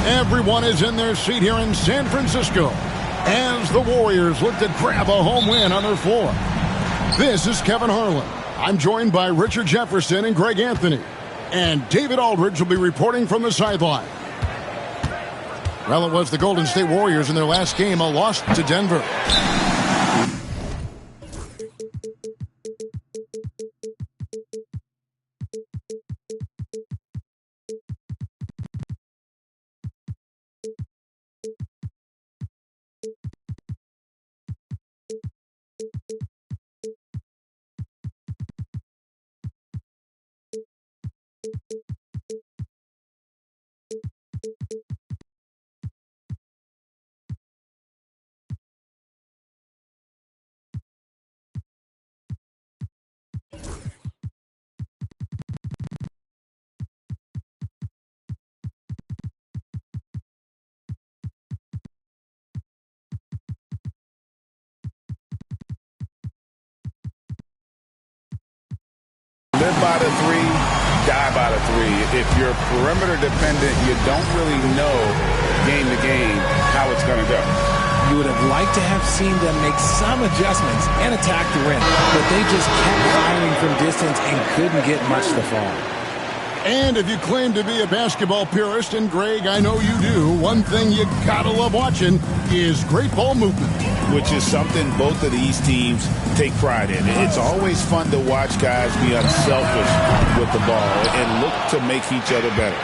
Everyone is in their seat here in San Francisco as the Warriors look to grab a home win on their floor. This is Kevin Harlan. I'm joined by Richard Jefferson and Greg Anthony. And David Aldridge will be reporting from the sideline. Well, it was the Golden State Warriors in their last game, a loss to Denver. Live by the three, die by the three. If you're perimeter dependent, you don't really know game to game how it's going to go. You would have liked to have seen them make some adjustments and attack the rim, but they just kept firing from distance and couldn't get much to fall. And if you claim to be a basketball purist, and Greg, I know you do, one thing you gotta love watching is great ball movement. Which is something both of these teams take pride in. It's always fun to watch guys be unselfish with the ball and look to make each other better.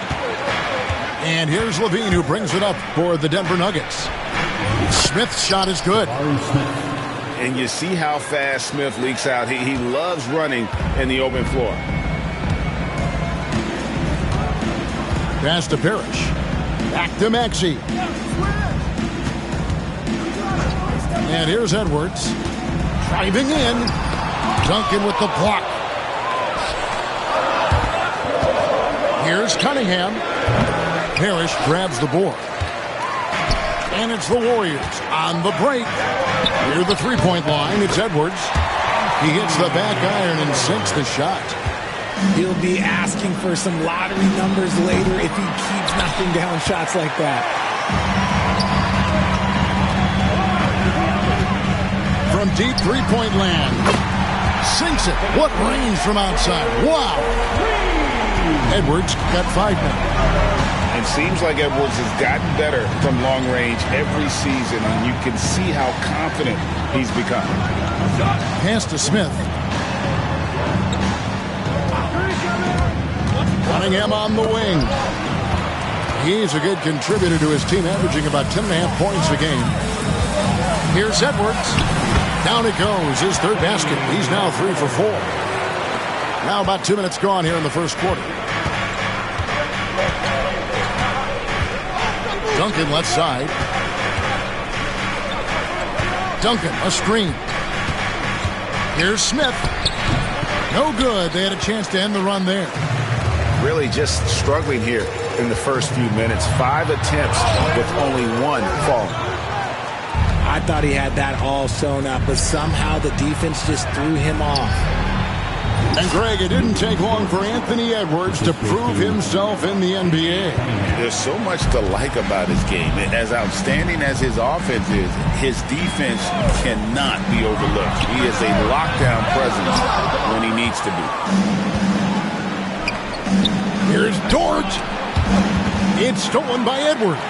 And here's Levine, who brings it up for the Denver Nuggets. Smith's shot is good. And you see how fast Smith leaks out. He loves running in the open floor. Pass to Parrish. Back to Maxey. And here's Edwards. Driving in. Duncan with the block. Here's Cunningham. Parrish grabs the board. And it's the Warriors on the break. Near the three-point line, it's Edwards. He hits the back iron and sinks the shot. He'll be asking for some lottery numbers later if he keeps knocking down shots like that. From deep three-point land. Sinks it. What range from outside. Wow. Edwards got 5 now. It seems like Edwards has gotten better from long range every season, and you can see how confident he's become. Pass to Smith. Cunningham on the wing. He's a good contributor to his team, averaging about 10.5 points a game. Here's Edwards. Down it goes, his third basket. He's now 3 for 4. Now about 2 minutes gone here in the first quarter. Duncan left side. Duncan, a screen. Here's Smith. No good. They had a chance to end the run there. Really just struggling here in the first few minutes. 5 attempts with only 1 falling. I thought he had that all sewn up, but somehow the defense just threw him off. And Greg, it didn't take long for Anthony Edwards to prove himself in the NBA. There's so much to like about his game. As outstanding as his offense is, his defense cannot be overlooked. He is a lockdown presence when he needs to be. Here's Dort. It's stolen by Edwards.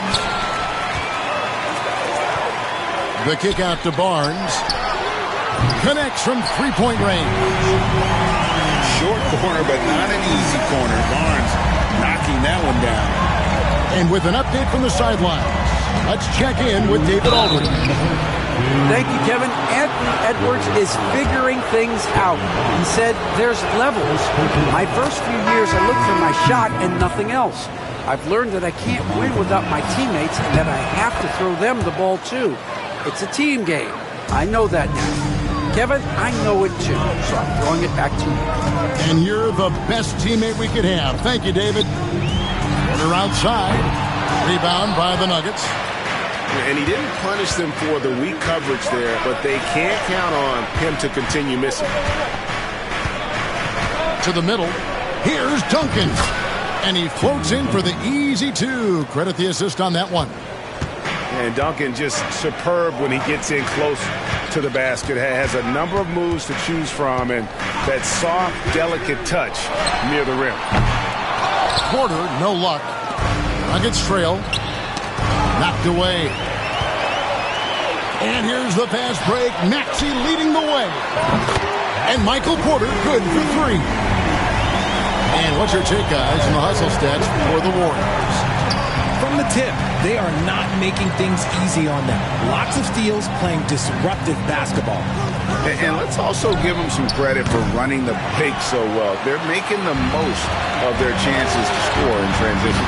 The kick out to Barnes. Connects from three-point range. Short corner, but not an easy corner. Barnes knocking that one down. And with an update from the sidelines, let's check in with David Aldridge. Thank you, Kevin. Anthony Edwards is figuring things out. He said there's levels. My first few years, I looked for my shot and nothing else. I've learned that I can't win without my teammates and that I have to throw them the ball too. It's a team game. I know that now. Kevin, I know it too, so I'm throwing it back to you. And you're the best teammate we could have. Thank you, David. Corner outside. Rebound by the Nuggets. And he didn't punish them for the weak coverage there, but they can't count on him to continue missing. To the middle. Here's Duncan. And he floats in for the easy two. Credit the assist on that one. And Duncan just superb when he gets in close to the basket. Has a number of moves to choose from, and that soft, delicate touch near the rim. Porter, no luck. Nuggets trail. Knocked away. And here's the fast break. Maxey leading the way. And Michael Porter good for three. And what's your take, guys, on the hustle stats for the Warriors? From the tip, they are not making things easy on them. Lots of steals, playing disruptive basketball. And let's also give them some credit for running the pick so well. They're making the most of their chances to score in transition.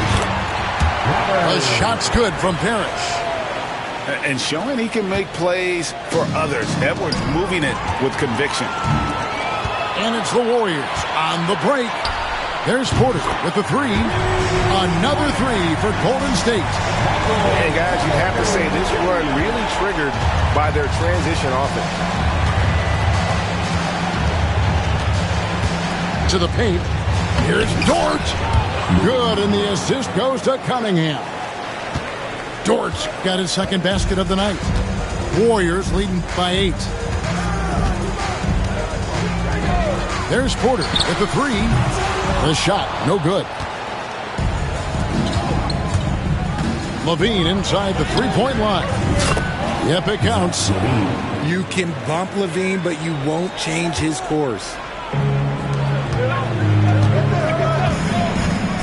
The shot's good from Parrish. And showing he can make plays for others. Edwards moving it with conviction. And it's the Warriors on the break. There's Porter with the three. Another three for Golden State. Hey, guys, you have to say this run really triggered by their transition offense. To the paint. Here's Dort. Good, and the assist goes to Cunningham. Dort's got his second basket of the night. Warriors leading by 8. There's Porter with the three. The shot, no good. Levine inside the three-point line. Yep, it counts. You can bump Levine, but you won't change his course.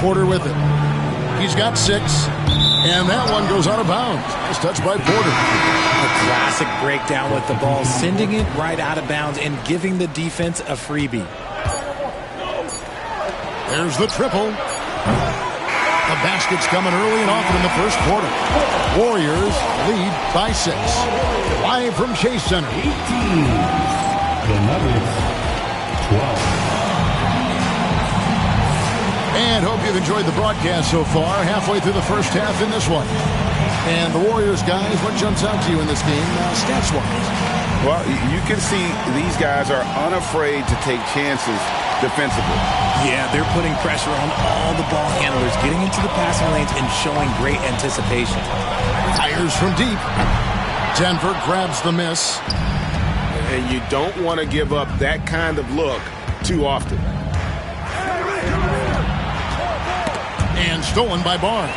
Porter with it. He's got 6. And that one goes out of bounds. Nice touch by Porter. A classic breakdown with the ball, sending it right out of bounds and giving the defense a freebie. There's the triple. The basket's coming early and often in the first quarter. Warriors lead by 6. Live from Chase Center. 18. The Nuggets, 12. And hope you've enjoyed the broadcast so far. Halfway through the first half in this one. And the Warriors, guys, what jumps out to you in this game, stats-wise? Well, you can see these guys are unafraid to take chances defensively. Yeah, they're putting pressure on all the ball handlers, getting into the passing lanes and showing great anticipation. Fires from deep. Denver grabs the miss. And you don't want to give up that kind of look too often. And stolen by Barnes.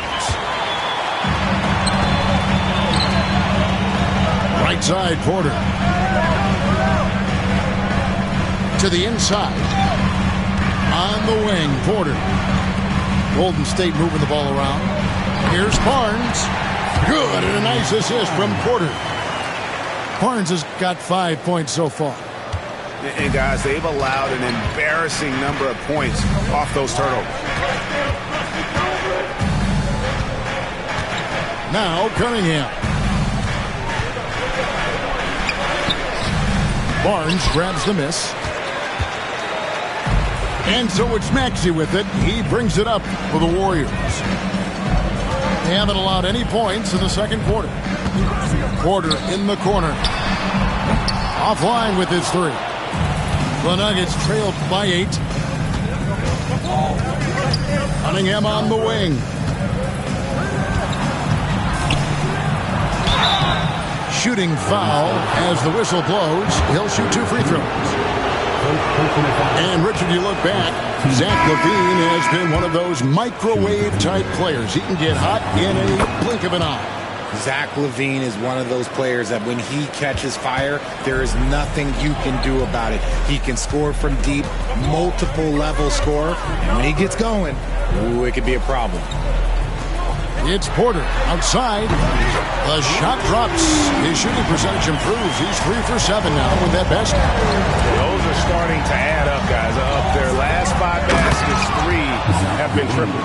Right side, Porter. To the inside. On the wing, Porter. Golden State moving the ball around. Here's Barnes. Good, and a nice assist from Porter. Barnes has got 5 points so far. And guys, they've allowed an embarrassing number of points off those turnovers. Now Cunningham. Barnes grabs the miss. And so it's Maxey with it. He brings it up for the Warriors. They haven't allowed any points in the second quarter. Porter in the corner. Offline with his three. The Nuggets trailed by 8. Cunningham on the wing. Shooting foul as the whistle blows. He'll shoot 2 free throws. And Richard, you look back, Zach LaVine has been one of those microwave-type players. He can get hot in a blink of an eye. Zach LaVine is one of those players that when he catches fire, there is nothing you can do about it. He can score from deep, multiple level score. And when he gets going, ooh, it could be a problem. It's Porter outside. The shot drops. His shooting percentage improves. He's 3 for 7 now with that basket. Those are starting to add up, guys. Of their last 5 baskets, 3 have been tripled.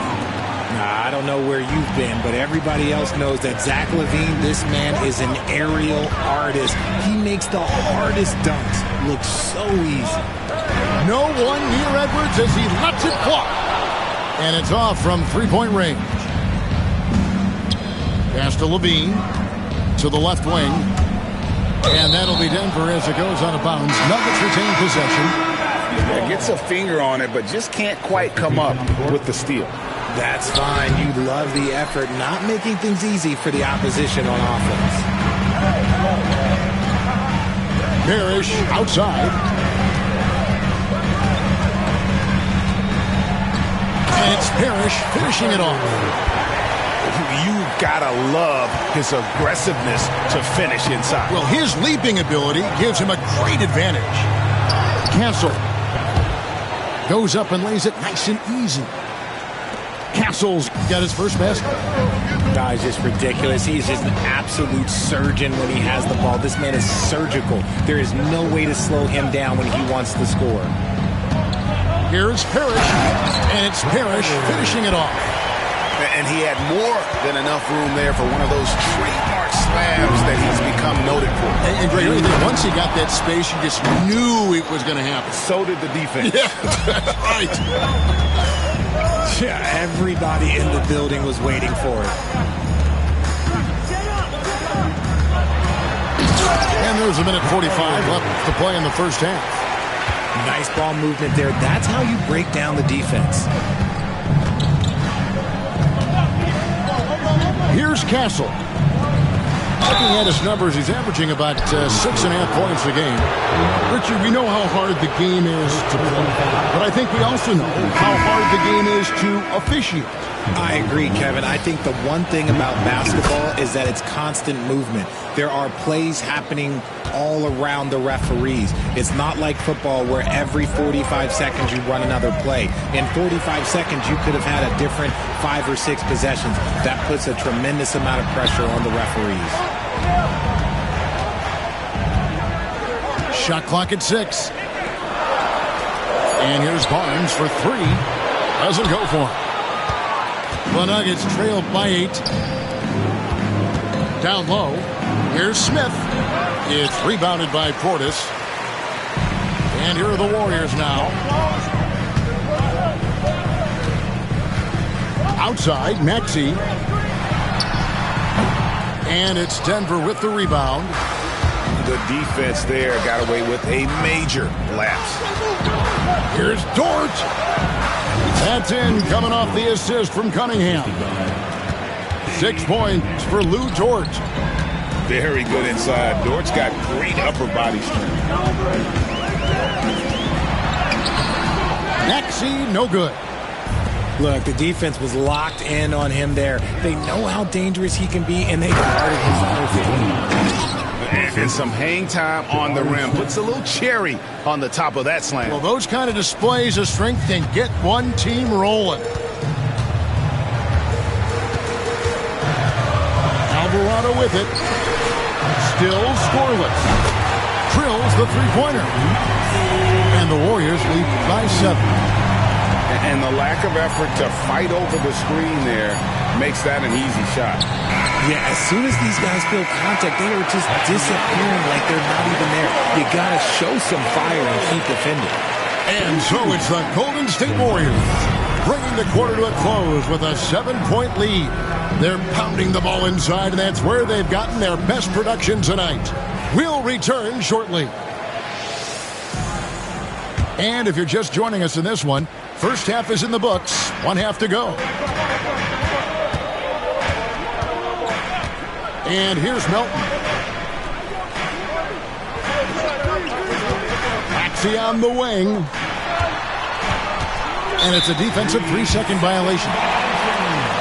I don't know where you've been, but everybody else knows that Zach LaVine, this man is an aerial artist. He makes the hardest dunks look so easy. No one near Edwards as he lets it fly. And it's off from 3-point range. Pass to LaVine. To the left wing. And that'll be Denver as it goes out of bounds. Nuggets retain possession. Yeah, gets a finger on it, but just can't quite come up with the steal. That's fine. You love the effort, not making things easy for the opposition on offense. Parrish outside. And it's Parrish finishing it off. You gotta love his aggressiveness to finish inside. Well, his leaping ability gives him a great advantage. Castle goes up and lays it nice and easy. Castle's got his first basket. Guys, just ridiculous. He's just an absolute surgeon when he has the ball. This man is surgical. There is no way to slow him down when he wants to score. Here's Parrish, and it's Parrish finishing it off. And he had more than enough room there for one of those trademark slams that he's become noted for. And Greg, once he got that space, you just knew it was going to happen. So did the defense. Yeah, that's right. Yeah, everybody in the building was waiting for it. And there's a minute 45 left to play in the first half. Nice ball movement there. That's how you break down the defense. Here's Castle. Looking at his numbers, he's averaging about 6.5 points a game. Richard, we know how hard the game is to play, but I think we also know how hard the game is to officiate. I agree, Kevin. I think the one thing about basketball is that it's constant movement. There are plays happening all around the referees. It's not like football where every 45 seconds you run another play. In 45 seconds, you could have had a different 5 or 6 possessions. That puts a tremendous amount of pressure on the referees. Shot clock at 6. And here's Barnes for 3. Doesn't go for it. The Nuggets trailed by 8. Down low. Here's Smith. It's rebounded by Portis. And here are the Warriors now. Outside, Maxey. And it's Denver with the rebound. The defense there got away with a major lapse. Here's Dort. That's in, coming off the assist from Cunningham. 6 points for Lou Dort. Very good inside. Dort's got great upper body strength. Maxey, no good. Look, the defense was locked in on him there. They know how dangerous he can be, and they guarded his perfect. And some hang time on the rim. Puts a little cherry on the top of that slam. Well, those kind of displays of strength can get one team rolling. Alvarado with it. Still scoreless. Drills the three-pointer. And the Warriors lead by 7. And the lack of effort to fight over the screen there makes that an easy shot. Yeah, as soon as these guys feel contact, they are just disappearing like they're not even there. You got to show some fire and keep defending. And so it's the Golden State Warriors bringing the quarter to a close with a 7-point lead. They're pounding the ball inside, and that's where they've gotten their best production tonight. We'll return shortly. And if you're just joining us in this one, first half is in the books. 1 half to go. And here's Melton. Maxey on the wing. And it's a defensive 3-second violation.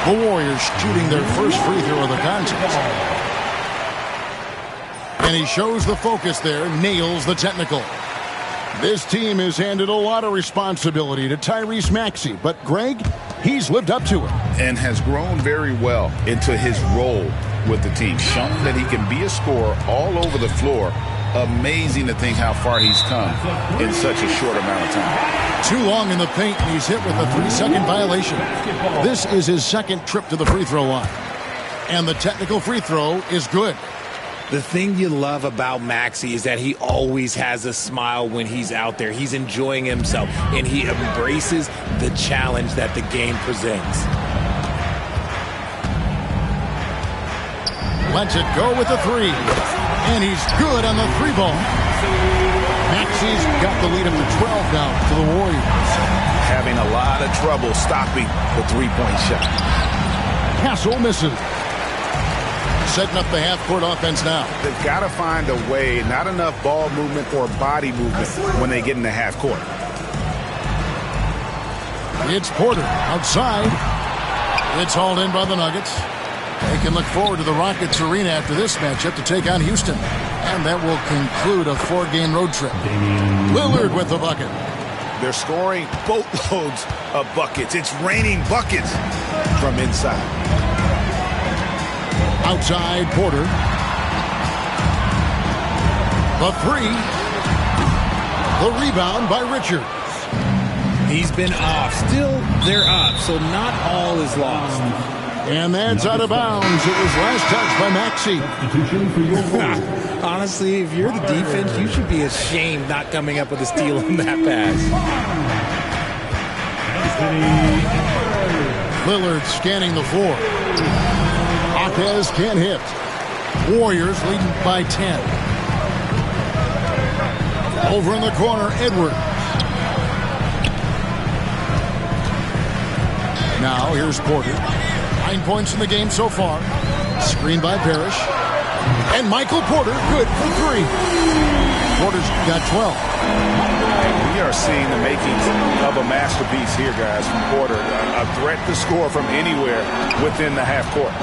The Warriors shooting their first free throw of the contest. And he shows the focus there, nails the technical. This team has handed a lot of responsibility to Tyrese Maxey, but Greg, he's lived up to it. And has grown very well into his role with the team. Shown that he can be a scorer all over the floor. Amazing to think how far he's come in such a short amount of time. Too long in the paint, and he's hit with a 3-second violation. This is his second trip to the free throw line. And the technical free throw is good. The thing you love about Maxey is that he always has a smile when he's out there. He's enjoying himself, and he embraces the challenge that the game presents. Lets it go with a 3. And he's good on the 3 ball. Maxey's got the lead up to 12 now to the Warriors. having a lot of trouble stopping the three-point shot. Castle misses. Setting up the half-court offense now. They've got to find a way, not enough ball movement or body movement when they get in the half-court. It's Porter outside. It's hauled in by the Nuggets. They can look forward to the Rockets Arena after this matchup to take on Houston. And that will conclude a 4-game road trip. Lillard with the bucket. They're scoring boatloads of buckets. It's raining buckets from inside. Outside, Porter. The three. The rebound by Richards. He's been off. Still, they're up, so not all is lost. And that's out of bounds. It was last touched by Maxey. Honestly, if you're the defense, you should be ashamed not coming up with a steal on that pass. Lillard scanning the floor. Hawkes can't hit. Warriors leading by 10. Over in the corner, Edwards. Now here's Porter. 9 points in the game so far. Screen by Parrish. And Michael Porter, good for 3. Porter's got 12. We are seeing the makings of a masterpiece here, guys, from Porter. A threat to score from anywhere within the half court.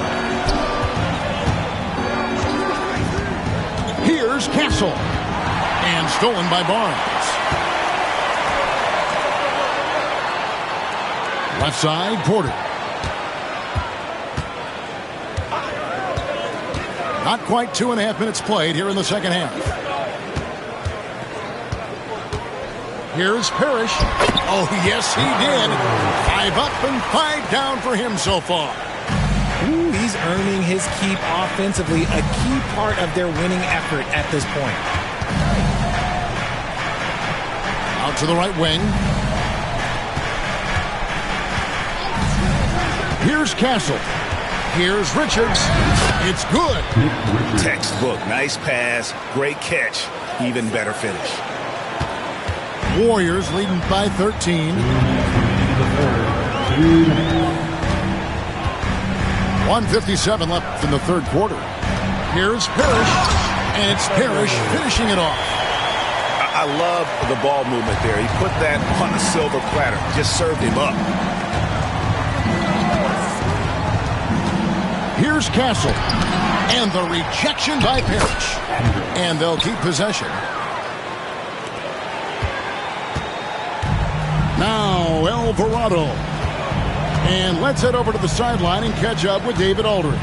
Here's Castle. And stolen by Barnes. Left side, Porter. Not quite 2.5 minutes played here in the second half. Here's Parrish. Oh, yes, he did. 5 up and 5 down for him so far. Ooh, he's earning his keep offensively, a key part of their winning effort at this point. Out to the right wing. Here's Castle. Here's Richards. It's good. Textbook. Nice pass. Great catch. Even better finish. Warriors leading by 13. 1:57 left in the third quarter. Here's Parrish. And it's Parrish finishing it off. I love the ball movement there. He put that on a silver platter. Just served him up. Here's Castle. And the rejection by Parrish. And they'll keep possession. Now Alvarado. And let's head over to the sideline and catch up with David Aldridge.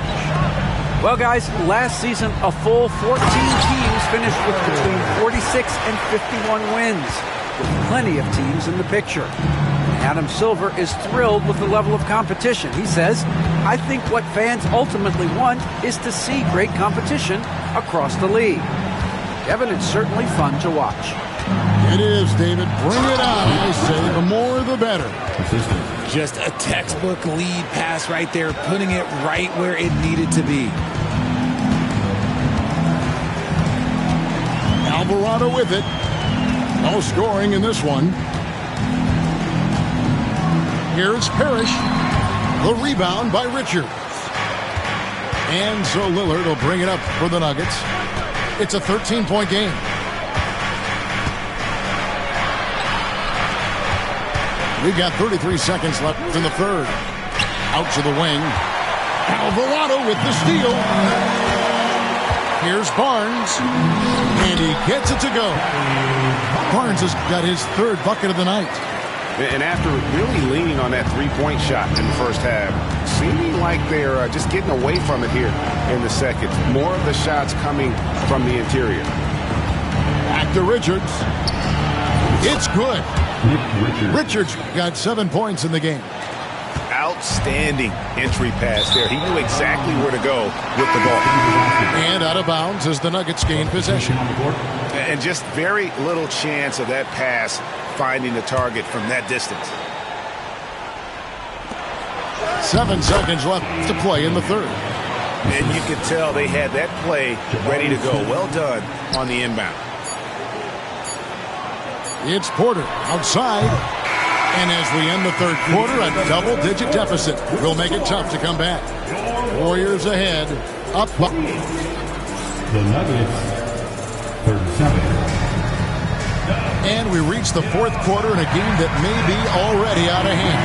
Well, guys, last season, a full 14 teams finished with between 46 and 51 wins, with plenty of teams in the picture. Adam Silver is thrilled with the level of competition. He says, I think what fans ultimately want is to see great competition across the league. Kevin, it's certainly fun to watch. It is, David. Bring it on. I say the more the better. Just a textbook lead pass right there, putting it right where it needed to be. Alvarado with it. No scoring in this one. Here's Parrish. The rebound by Richards. And so Lillard will bring it up for the Nuggets. It's a 13-point game. We've got 33 seconds left in the third. Out to the wing. Alvarado with the steal. Here's Barnes. And he gets it to go. Barnes has got his third bucket of the night. And after really leaning on that three-point shot in the first half, seeming like they're just getting away from it here in the second. More of the shots coming from the interior. Back to Richards. It's good. Richards got 7 points in the game. Outstanding entry pass there. He knew exactly where to go with the ball. And out of bounds as the Nuggets gain possession. And just very little chance of that pass finding the target from that distance. 7 seconds left to play in the third. And you could tell they had that play ready to go. Well done on the inbound. It's Porter outside. And as we end the third quarter, a double-digit deficit will make it tough to come back. Warriors ahead, up. The Nuggets, 37. And we reach the fourth quarter in a game that may be already out of hand.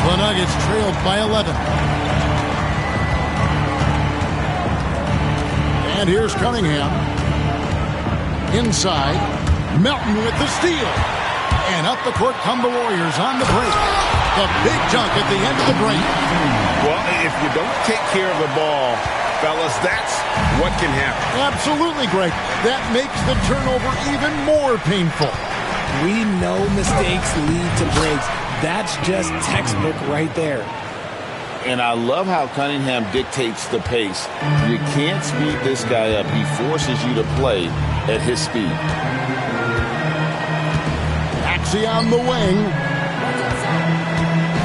The Nuggets trailed by 11. And here's Cunningham. Inside. Melton with the steal. And up the court come the Warriors on the break. The big dunk at the end of the break. Well, if you don't take care of the ball, fellas, that's what can happen. Absolutely, Greg. That makes the turnover even more painful. We know mistakes lead to breaks. That's just textbook right there. And I love how Cunningham dictates the pace. You can't speed this guy up. He forces you to play at his speed. Maxey on the wing.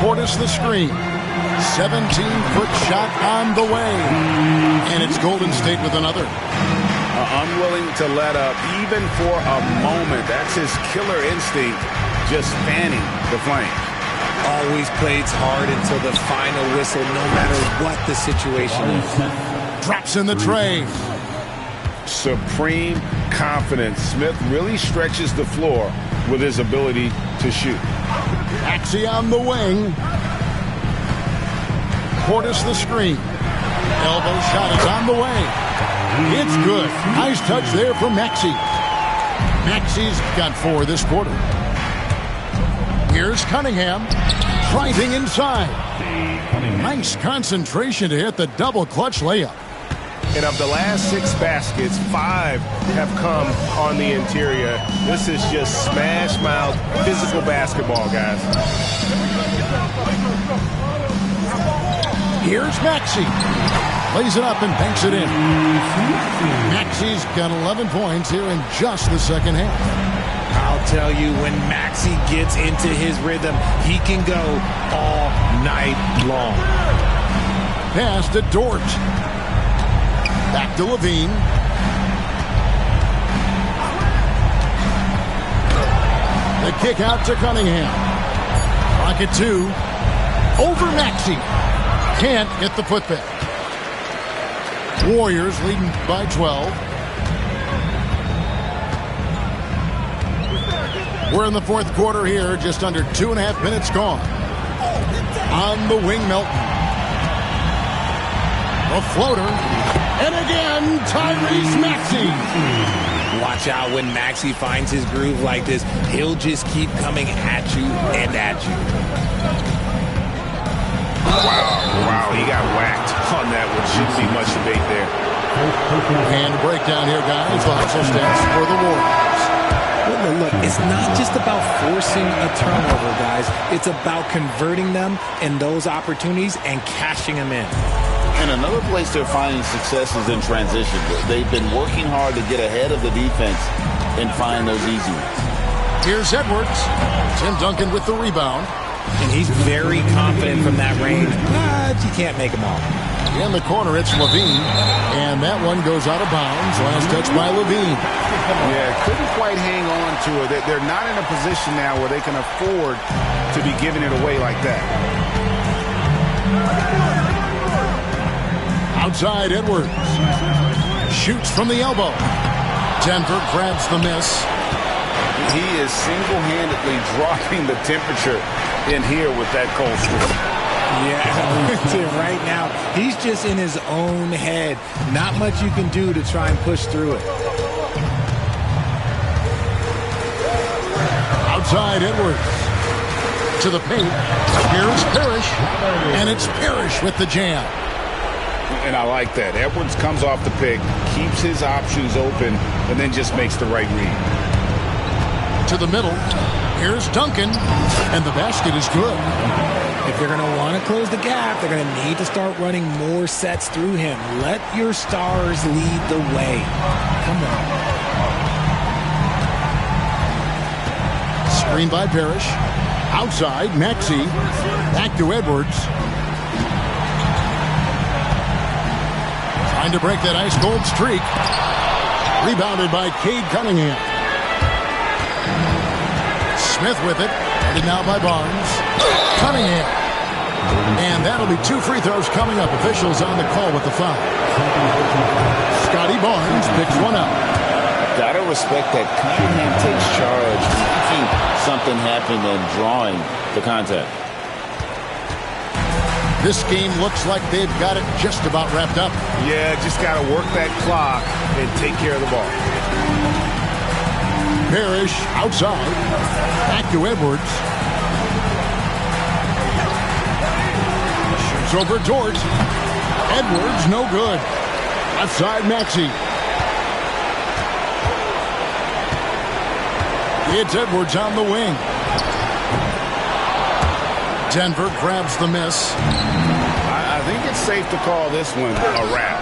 Portis the screen. 17-foot shot on the way. And it's Golden State with another. Unwilling to let up even for a moment. That's his killer instinct, just fanning the flame. Always plays hard until the final whistle, no matter what the situation is. Drops in the tray. Supreme confidence. Smith really stretches the floor with his ability to shoot. Maxey on the wing. Portis the screen. Elbow shot is on the way. It's good. Nice touch there from Maxey. Maxey's got 4 this quarter. Here's Cunningham. Driving inside. Nice concentration to hit the double clutch layup. And of the last 6 baskets, 5 have come on the interior. This is just smash-mouth physical basketball, guys. Here's Maxey. Plays it up and banks it in. Maxey's got 11 points here in just the second half. I'll tell you, when Maxey gets into his rhythm, he can go all night long. Pass to Dort. Back to Levine. The kick out to Cunningham. Rocket 2. Over Maxey. Can't get the putback. Warriors leading by 12. We're in the fourth quarter here, just under 2.5 minutes gone. On the wing, Melton. A floater. And again, Tyrese Maxey. Watch out when Maxey finds his groove like this. He'll just keep coming at you and at you. Wow, he got whacked on that one. Shouldn't be much debate there. And breakdown here, guys. The hustle stats for the Warriors. Look, it's not just about forcing a turnover, guys. It's about converting them in those opportunities and cashing them in. And another place they're finding success is in transition. They've been working hard to get ahead of the defense and find those easy ones. Here's Edwards. Tim Duncan with the rebound. And he's very confident from that range, but you can't make them all. In the corner, it's Levine. And that one goes out of bounds. Last touch by Levine. Yeah, couldn't quite hang on to it. They're not in a position now where they can afford to be giving it away like that. Outside, Edwards. Shoots from the elbow. Denver grabs the miss. He is single-handedly dropping the temperature in here with that cold streak. Yeah, right now, he's just in his own head. Not much you can do to try and push through it. Outside, Edwards. To the paint. Here's Parrish. And it's Parrish with the jam. And I like that. Edwards comes off the pick, keeps his options open, and then just makes the right read. To the middle. Here's Duncan. And the basket is good. If they're going to want to close the gap, they're going to need to start running more sets through him. Let your stars lead the way. Come on. Screen by Parrish. Outside, Maxey. Back to Edwards. Trying to break that ice-cold streak. Rebounded by Cade Cunningham. Smith with it. Headed now by Barnes. Cunningham. And that'll be 2 free throws coming up. Officials on the call with the foul. Scotty Barnes picks one up. Gotta respect that Cunningham takes charge, making something happen and drawing the contact. This game looks like they've got it just about wrapped up. Yeah, just got to work that clock and take care of the ball. Parrish outside. Back to Edwards. Shoots over Dort. Edwards, no good. Left side, Maxey. It's Edwards on the wing. Denver grabs the miss. I think it's safe to call this one a wrap.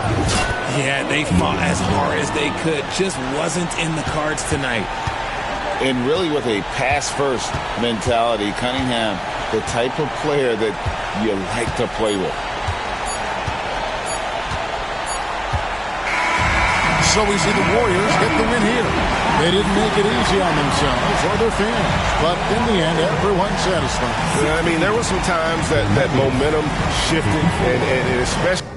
Yeah, they fought as hard as they could. Just wasn't in the cards tonight. And really with a pass-first mentality, Cunningham, the type of player that you like to play with. So we see the Warriors get the win here. They didn't make it easy on themselves or their fans, but in the end, everyone's satisfied. Yeah, I mean, there were some times that momentum shifted, and especially